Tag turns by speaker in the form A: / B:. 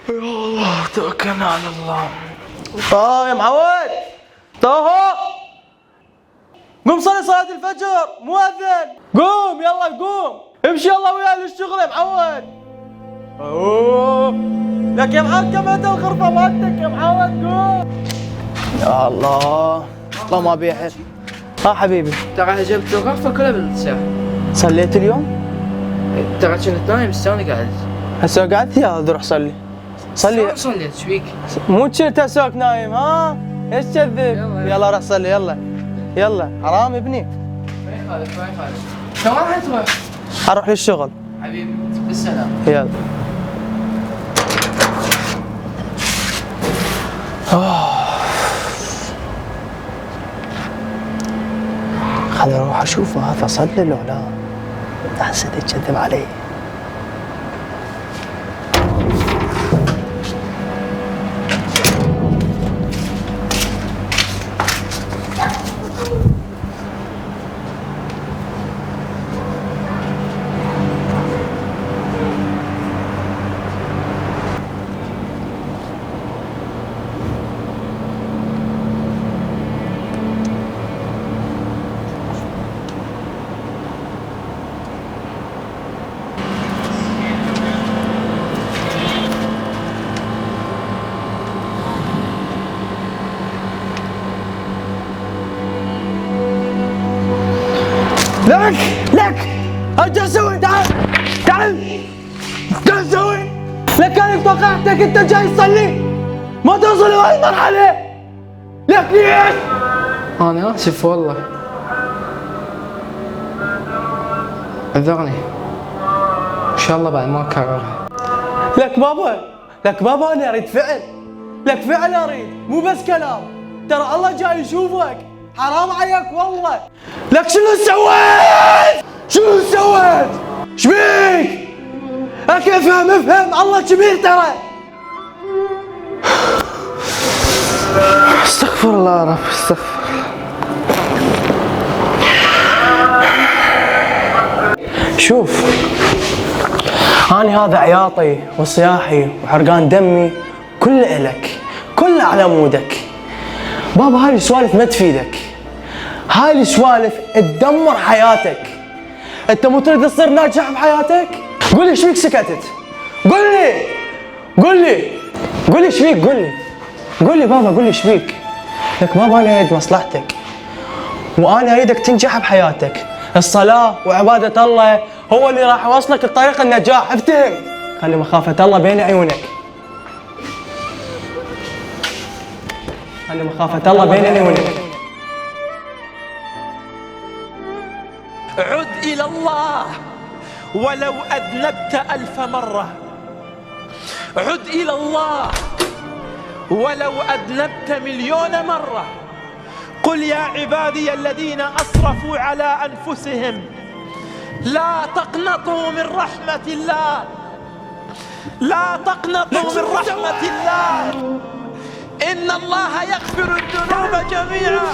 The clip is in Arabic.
A: يا الله توكلنا على الله. يا معود طه، قم صلي صلاة الفجر، مؤذن. قوم يلا قوم، امشي يلا ويا للشغل يا معود. لك يا معود كم انت الغرفة مالتك يا معود، قوم. يا الله والله ما بيحل. حبيبي
B: ترى جبت الغرفة كلها بالساعة.
A: صليت اليوم؟
B: ترى كنت نايم بس توني قاعد.
A: هسه قعدت يلا روح صلي. صلي.
B: صليت ايش فيك؟
A: مو كنت هساك نايم ايش كذب؟ يلا روح صلي يلا. يلا حرام ابني.
B: ما يخالف ما يخالف. كم راح تروح؟
A: اروح للشغل.
B: حبيبي بالسلامة.
A: يلا. خليني اروح اشوفه هذا صلي لو لا. احسن يكذب علي. لك ارجع سوي. تعال سوي. لك انا توقعتك انت جاي تصلي ما توصل لهاي المرحله. لك ليش؟
B: أنا آسف والله. اعذرني. إن شاء الله بعد ما أكررها.
A: لك بابا انا اريد فعل. لك فعل اريد مو بس كلام. ترى الله جاي يشوفك، حرام عليك والله. لك شنو سويت؟ شبيك؟ اكي افهم الله كبير ترى. استغفر الله يا رب استغفر. شوف أنا هذا عياطي وصياحي وحرقان دمي كله إلك، كله على مودك. بابا هاي السوالف ما تفيدك، هاي السوالف تدمر حياتك. أنت مو تريد تصير ناجح بحياتك؟ قول لي ايش فيك سكتت؟ قول لي ايش فيك؟ قول لي بابا، قول لي ايش فيك؟ لك بابا أنا أريد مصلحتك وأنا أريدك تنجح بحياتك. الصلاة وعبادة الله هو اللي راح يوصلك لطريق النجاح، افتهم. خلي مخافة الله بين عيونك. خلي مخافة الله بين عيونك.
C: عد إلى الله ولو أذنبت 1000 مرة. عد إلى الله ولو أذنبت 1,000,000 مرة. قل يا عبادي الذين أسرفوا على أنفسهم لا تقنطوا من رحمة الله. لا تقنطوا من رحمة الله، إن الله يغفر الذنوب جميعا.